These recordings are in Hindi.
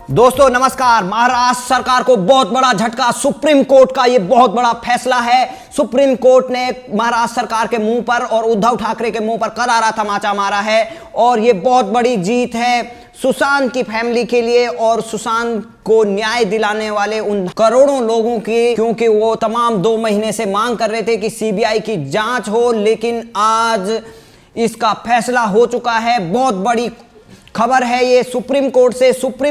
दोस्तों नमस्कार। महाराष्ट्र सरकार को बहुत बड़ा झटका। सुप्रीम कोर्ट का ये बहुत बड़ा फैसला है। सुप्रीम कोर्ट ने महाराष्ट्र सरकार के मुंह पर और उद्धव ठाकरे के मुंह पर करारा तमाचा मारा है और ये बहुत बड़ी जीत है सुशांत की फैमिली के लिए और सुशांत को न्याय दिलाने वाले उन करोड़ों लोगों की, क्योंकि वो तमाम 2 महीने से मांग कर रहे थे कि सीबीआई की जांच हो, लेकिन आज इसका फैसला हो चुका है। बहुत बड़ी खबर है ये सुप्रीम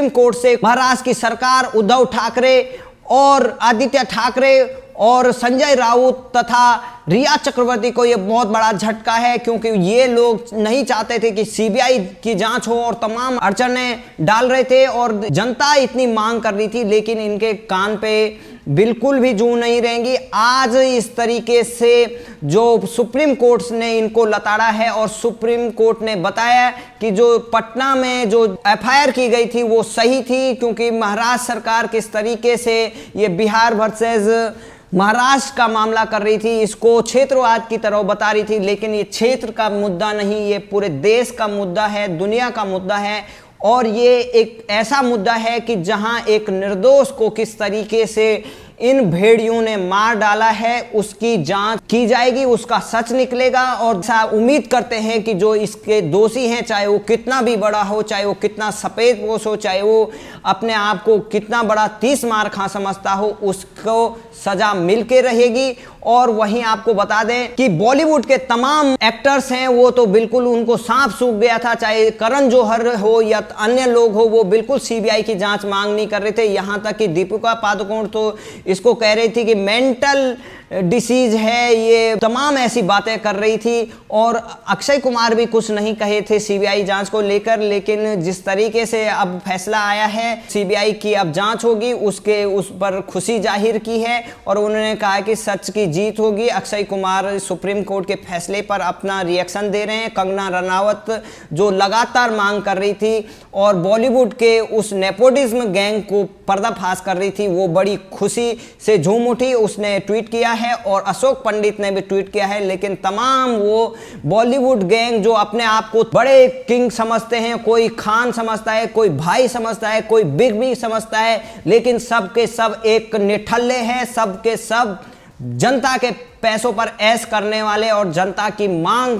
कोर्ट से महाराष्ट्र की सरकार, उद्धव ठाकरे और आदित्य ठाकरे और संजय राउत तथा रिया चक्रवर्ती को ये बहुत बड़ा झटका है, क्योंकि ये लोग नहीं चाहते थे कि सीबीआई की जांच हो और तमाम अड़चनें डाल रहे थे और जनता इतनी मांग कर रही थी, लेकिन इनके कान पे बिल्कुल भी जू नहीं रहेंगी। आज इस तरीके से जो सुप्रीम कोर्ट ने इनको लताड़ा है और सुप्रीम कोर्ट ने बताया कि जो पटना में जो एफआईआर की गई थी वो सही थी, क्योंकि महाराष्ट्र सरकार किस तरीके से ये बिहार वर्सेस महाराष्ट्र का मामला कर रही थी, इसको क्षेत्रवाद की तरह बता रही थी, लेकिन ये क्षेत्र का मुद्दा नहीं, ये पूरे देश का मुद्दा है, दुनिया का मुद्दा है। और ये एक ऐसा मुद्दा है कि जहां एक निर्दोष को किस तरीके से इन भेड़ियों ने मार डाला है उसकी जांच की जाएगी, उसका सच निकलेगा। और उम्मीद करते हैं कि जो इसके दोषी हैं, चाहे वो कितना भी बड़ा हो, चाहे वो कितना सफेद पोश हो, चाहे वो अपने आप को कितना बड़ा 30 मार खा समझता हो, उसको सजा मिलके रहेगी। और वहीं आपको बता दें कि बॉलीवुड के तमाम एक्टर्स हैं वो तो बिल्कुल उनको सांप सूख गया था, चाहे करण जौहर हो या अन्य लोग हो, वो बिल्कुल सीबीआई की जांच मांग नहीं कर रहे थे। यहां तक कि दीपिका पादुकोण तो इसको कह रही थी कि मेंटल डिसीज है, ये तमाम ऐसी बातें कर रही थी। और अक्षय कुमार भी कुछ नहीं कहे थे सीबीआई जांच को लेकर, लेकिन जिस तरीके से अब फैसला आया है, सीबीआई की अब जांच होगी, उस पर खुशी जाहिर की है और उन्होंने कहा कि सच की जीत होगी। अक्षय कुमार सुप्रीम कोर्ट के फैसले पर अपना रिएक्शन दे रहे हैं। कंगना रनावत जो लगातार मांग कर रही थी और बॉलीवुड के उस नेपोटिज्म गैंग को पर्दाफाश कर रही थी, वो बड़ी खुशी से झूम उठी, उसने ट्वीट किया है और अशोक पंडित ने भी ट्वीट किया है। लेकिन तमाम वो बॉलीवुड गैंग जो अपने आप को बड़े किंग समझते हैं, कोई खान समझता है, कोई भाई समझता है, कोई बिग बी समझता है, लेकिन सब के सब एक निठल्ले हैं, सब के सब जनता के पैसों पर ऐश करने वाले और जनता की मांग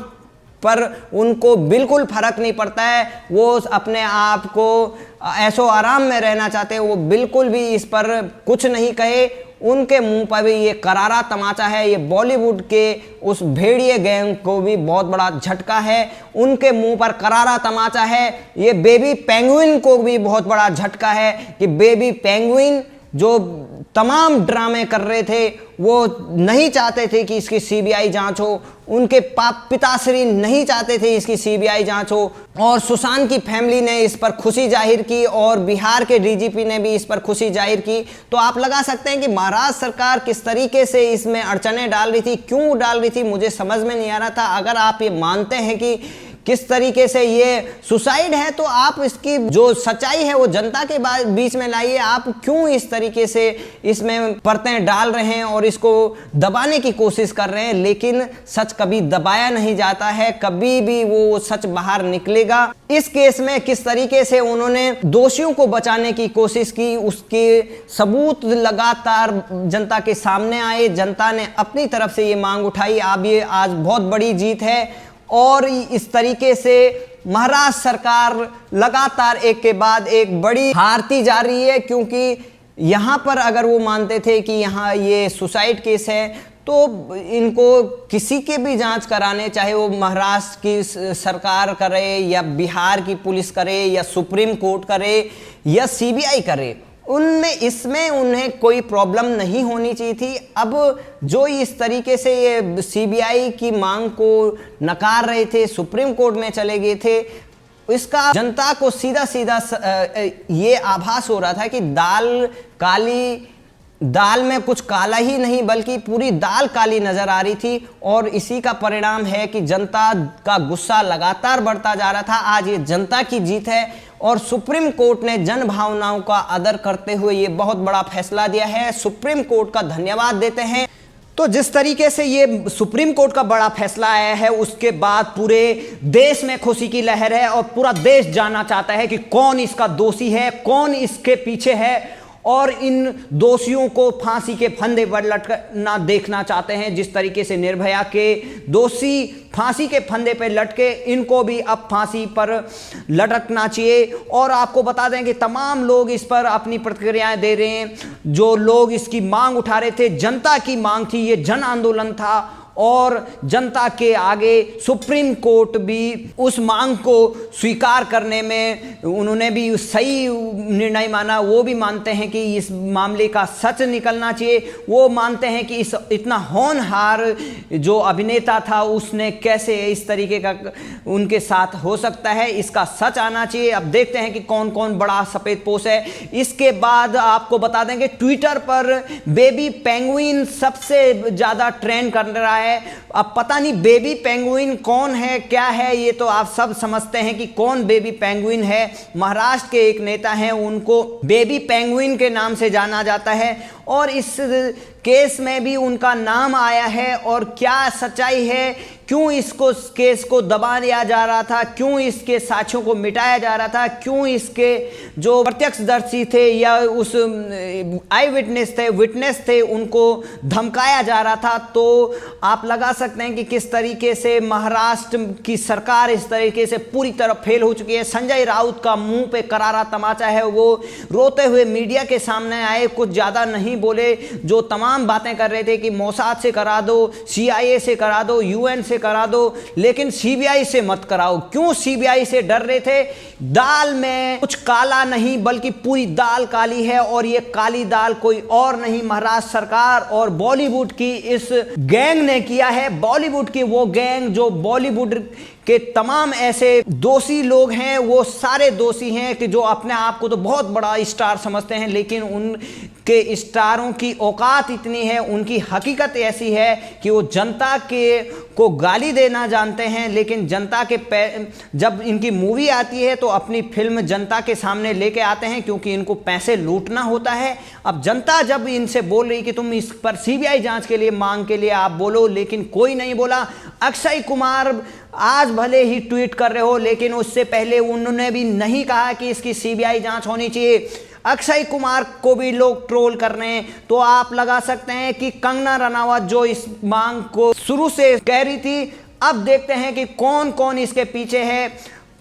पर उनको बिल्कुल फर्क नहीं पड़ता है। वो अपने आप को ऐशो आराम में रहना चाहते हैं, वो बिल्कुल भी इस पर कुछ नहीं कहे। उनके मुंह पर भी ये करारा तमाचा है। ये बॉलीवुड के उस भेड़िए गैंग को भी बहुत बड़ा झटका है, उनके मुंह पर करारा तमाचा है। ये बेबी पेंगुइन को भी बहुत बड़ा झटका है कि बेबी पेंगुइन जो तमाम ड्रामे कर रहे थे, वो नहीं चाहते थे कि इसकी सीबीआई जांच हो, उनके पिताश्री नहीं चाहते थे इसकी सीबीआई जांच हो, और सुशांत की फैमिली ने इस पर खुशी जाहिर की और बिहार के डीजीपी ने भी इस पर खुशी जाहिर की। तो आप लगा सकते हैं कि महाराष्ट्र सरकार किस तरीके से इसमें अड़चनें डाल रही थी, क्यों डाल रही थी, मुझे समझ में नहीं आ रहा था। अगर आप ये मानते हैं कि किस तरीके से ये सुसाइड है, तो आप इसकी जो सच्चाई है वो जनता के बीच में लाइए। आप क्यों इस तरीके से इसमें परतें डाल रहे हैं और इसको दबाने की कोशिश कर रहे हैं, लेकिन सच कभी दबाया नहीं जाता है, कभी भी वो सच बाहर निकलेगा। इस केस में किस तरीके से उन्होंने दोषियों को बचाने की कोशिश की, उसके सबूत लगातार जनता के सामने आए, जनता ने अपनी तरफ से ये मांग उठाई। अब ये आज बहुत बड़ी जीत है और इस तरीके से महाराष्ट्र सरकार लगातार एक के बाद एक बड़ी हारती जा रही है, क्योंकि यहां पर अगर वो मानते थे कि यहां ये सुसाइड केस है, तो इनको किसी के भी जांच कराने, चाहे वो महाराष्ट्र की सरकार करे या बिहार की पुलिस करे या सुप्रीम कोर्ट करे या सीबीआई करे, उनमें इसमें उन्हें कोई प्रॉब्लम नहीं होनी चाहिए थी। अब जो इस तरीके से ये सीबीआई की मांग को नकार रहे थे, सुप्रीम कोर्ट में चले गए थे, इसका जनता को सीधा सीधा ये आभास हो रहा था कि दाल में कुछ काला ही नहीं बल्कि पूरी दाल काली नजर आ रही थी। और इसी का परिणाम है कि जनता का गुस्सा लगातार बढ़ता जा रहा था। आज ये जनता की जीत है और सुप्रीम कोर्ट ने जन भावनाओं का आदर करते हुए ये बहुत बड़ा फैसला दिया है। सुप्रीम कोर्ट का धन्यवाद देते हैं। तो जिस तरीके से ये सुप्रीम कोर्ट का बड़ा फैसला आया है, उसके बाद पूरे देश में खुशी की लहर है और पूरा देश जानना चाहता है कि कौन इसका दोषी है, कौन इसके पीछे है, और इन दोषियों को फांसी के फंदे पर लटकना देखना चाहते हैं। जिस तरीके से निर्भया के दोषी फांसी के फंदे पर लटके, इनको भी अब फांसी पर लटकना चाहिए। और आपको बता दें कि तमाम लोग इस पर अपनी प्रतिक्रियाएं दे रहे हैं। जो लोग इसकी मांग उठा रहे थे, जनता की मांग थी, ये जन आंदोलन था, और जनता के आगे सुप्रीम कोर्ट भी उस मांग को स्वीकार करने में उन्होंने भी सही निर्णय माना। वो भी मानते हैं कि इस मामले का सच निकलना चाहिए। वो मानते हैं कि इस इतना होनहार जो अभिनेता था, उसने कैसे इस तरीके का उनके साथ हो सकता है, इसका सच आना चाहिए। अब देखते हैं कि कौन कौन बड़ा सफेद पोश है। इसके बाद आपको बता देंगे, ट्विटर पर बेबी पेंगुइन सबसे ज़्यादा ट्रेंड कर रहा है। अब पता नहीं बेबी पेंगुइन कौन है, क्या है, ये तो आप सब समझते हैं कि कौन बेबी पेंगुइन है। महाराष्ट्र के एक नेता हैं, उनको बेबी पेंगुइन के नाम से जाना जाता है, और इस केस में भी उनका नाम आया है। और क्या सच्चाई है, क्यों इसको केस को दबा दिया जा रहा था, क्यों इसके साक्ष्यों को मिटाया जा रहा था, क्यों इसके जो प्रत्यक्षदर्शी थे या उस आई विटनेस थे, उनको धमकाया जा रहा था। तो आप लगा सकते हैं कि किस तरीके से महाराष्ट्र की सरकार इस तरीके से पूरी तरह फेल हो चुकी है। संजय राउत का मुंह पे करारा तमाचा है। वो रोते हुए मीडिया के सामने आए, कुछ ज़्यादा नहीं बोले। जो तमाम बातें कर रहे थे कि मोसाद से करा दो, CIA से करा दो, UN से करा दो, लेकिन CBI से मत कराओ। क्यों CBI से डर रहे थे? दाल में कुछ काला नहीं, बल्कि पूरी दाल काली है, और ये काली दाल कोई और नहीं, महाराष्ट्र सरकार और बॉलीवुड की इस गैंग ने किया है। बॉलीवुड की वो गैंग जो बॉलीवुड के तमाम ऐसे दोषी लोग हैं, वो सारे दोषी हैं कि जो अपने आप को तो बहुत बड़ा स्टार समझते हैं, लेकिन उनके स्टारों की औकात इतनी है, उनकी हकीकत ऐसी है कि वो जनता के को गाली देना जानते हैं, लेकिन जनता के जब इनकी मूवी आती है तो अपनी फिल्म जनता के सामने लेके आते हैं, क्योंकि इनको पैसे लूटना होता है। अब जनता जब इनसे बोल रही कि तुम इस पर CBI जांच के लिए मांग के लिए आप बोलो, लेकिन कोई नहीं बोला। अक्षय कुमार आज भले ही ट्वीट कर रहे हो, लेकिन उससे पहले उन्होंने भी नहीं कहा कि इसकी CBI जांच होनी चाहिए। अक्षय कुमार को भी लोग ट्रोल कर रहे हैं। तो आप लगा सकते हैं कि कंगना रनावत जो इस मांग को शुरू से कह रही थी, अब देखते हैं कि कौन कौन इसके पीछे है,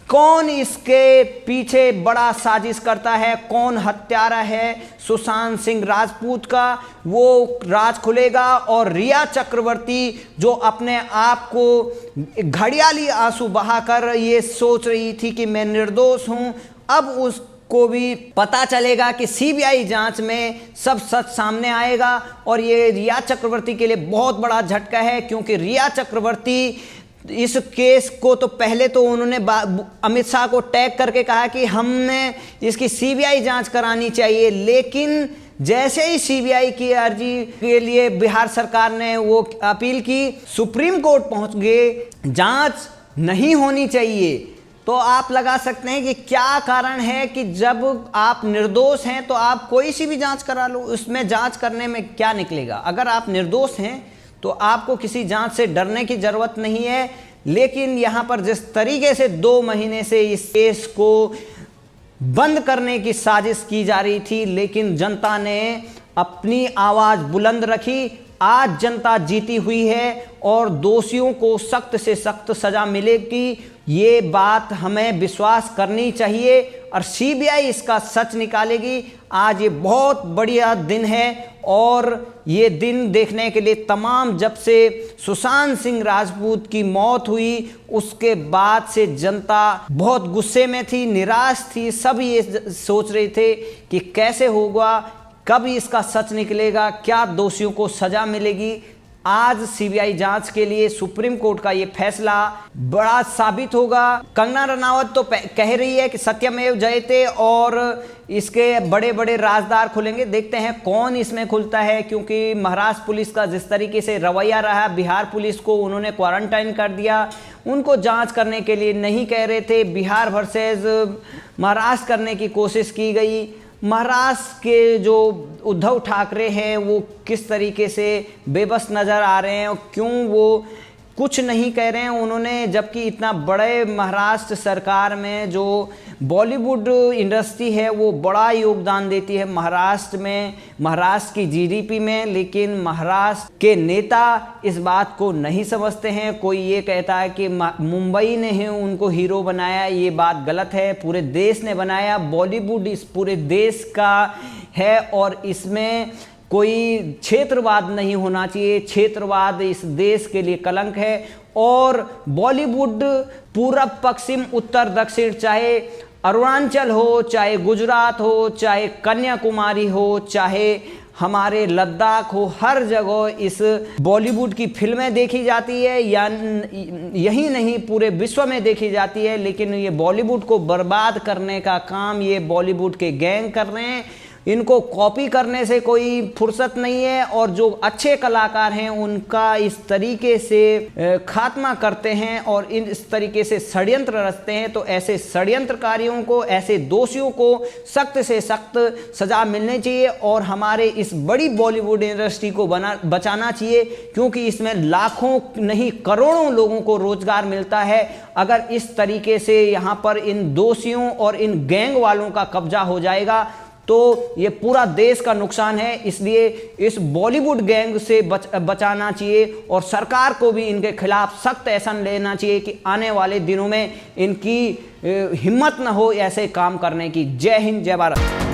कौन इसके पीछे बड़ा साजिश करता है, कौन हत्यारा है सुशांत सिंह राजपूत का, वो राज खुलेगा। और रिया चक्रवर्ती जो अपने आप को घड़ियाली आंसू बहाकर ये सोच रही थी कि मैं निर्दोष हूं, अब उसको भी पता चलेगा कि CBI जांच में सब सच सामने आएगा। और ये रिया चक्रवर्ती के लिए बहुत बड़ा झटका है, क्योंकि रिया चक्रवर्ती इस केस को तो पहले तो उन्होंने अमित शाह को टैग करके कहा कि हमने इसकी CBI जांच करानी चाहिए, लेकिन जैसे ही CBI की अर्जी के लिए बिहार सरकार ने वो अपील की, सुप्रीम कोर्ट पहुंच गए, जांच नहीं होनी चाहिए। तो आप लगा सकते हैं कि क्या कारण है कि जब आप निर्दोष हैं तो आप कोई सी भी जांच करा लो, उसमें जांच करने में क्या निकलेगा। अगर आप निर्दोष हैं तो आपको किसी जांच से डरने की जरूरत नहीं है। लेकिन यहां पर जिस तरीके से 2 महीने से इस केस को बंद करने की साजिश की जा रही थी, लेकिन जनता ने अपनी आवाज बुलंद रखी। आज जनता जीती हुई है और दोषियों को सख्त से सख्त सजा मिलेगी, ये बात हमें विश्वास करनी चाहिए और CBI इसका सच निकालेगी। आज ये बहुत बढ़िया दिन है और ये दिन देखने के लिए तमाम, जब से सुशांत सिंह राजपूत की मौत हुई उसके बाद से जनता बहुत गुस्से में थी, निराश थी। सब ये सोच रहे थे कि कैसे होगा, कब इसका सच निकलेगा, क्या दोषियों को सजा मिलेगी। आज CBI जांच के लिए सुप्रीम कोर्ट का ये फैसला बड़ा साबित होगा। कंगना रनावत तो कह रही है कि सत्यमेव जयते और इसके बड़े बड़े राजदार खुलेंगे। देखते हैं कौन इसमें खुलता है, क्योंकि महाराष्ट्र पुलिस का जिस तरीके से रवैया रहा, बिहार पुलिस को उन्होंने क्वारंटाइन कर दिया, उनको जांच करने के लिए नहीं कह रहे थे, बिहार वर्सेस महाराष्ट्र करने की कोशिश की गई। महाराष्ट्र के जो उद्धव ठाकरे हैं वो किस तरीके से बेबस नज़र आ रहे हैं और क्यों वो कुछ नहीं कह रहे हैं उन्होंने, जबकि इतना बड़े महाराष्ट्र सरकार में जो बॉलीवुड इंडस्ट्री है वो बड़ा योगदान देती है महाराष्ट्र में, महाराष्ट्र की जीडीपी में, लेकिन महाराष्ट्र के नेता इस बात को नहीं समझते हैं। कोई ये कहता है कि मुंबई ने ही उनको हीरो बनाया, ये बात गलत है, पूरे देश ने बनाया। बॉलीवुड इस पूरे देश का है और इसमें कोई क्षेत्रवाद नहीं होना चाहिए। क्षेत्रवाद इस देश के लिए कलंक है और बॉलीवुड पूरब पश्चिम उत्तर दक्षिण, चाहे अरुणाचल हो, चाहे गुजरात हो, चाहे कन्याकुमारी हो, चाहे हमारे लद्दाख हो, हर जगह इस बॉलीवुड की फिल्में देखी जाती है, या यही नहीं पूरे विश्व में देखी जाती है। लेकिन ये बॉलीवुड को बर्बाद करने का काम ये बॉलीवुड के गैंग कर रहे हैं। इनको कॉपी करने से कोई फुर्सत नहीं है और जो अच्छे कलाकार हैं उनका इस तरीके से खात्मा करते हैं और इस तरीके से षड्यंत्र रचते हैं। तो ऐसे षड्यंत्रकारियों को, ऐसे दोषियों को सख्त से सख्त सजा मिलनी चाहिए और हमारे इस बड़ी बॉलीवुड इंडस्ट्री को बचाना चाहिए, क्योंकि इसमें लाखों नहीं करोड़ों लोगों को रोजगार मिलता है। अगर इस तरीके से यहाँ पर इन दोषियों और इन गैंग वालों का कब्जा हो जाएगा तो ये पूरा देश का नुकसान है। इसलिए इस बॉलीवुड गैंग से बचाना चाहिए और सरकार को भी इनके खिलाफ सख्त एक्शन लेना चाहिए कि आने वाले दिनों में इनकी हिम्मत न हो ऐसे काम करने की। जय हिंद, जय भारत।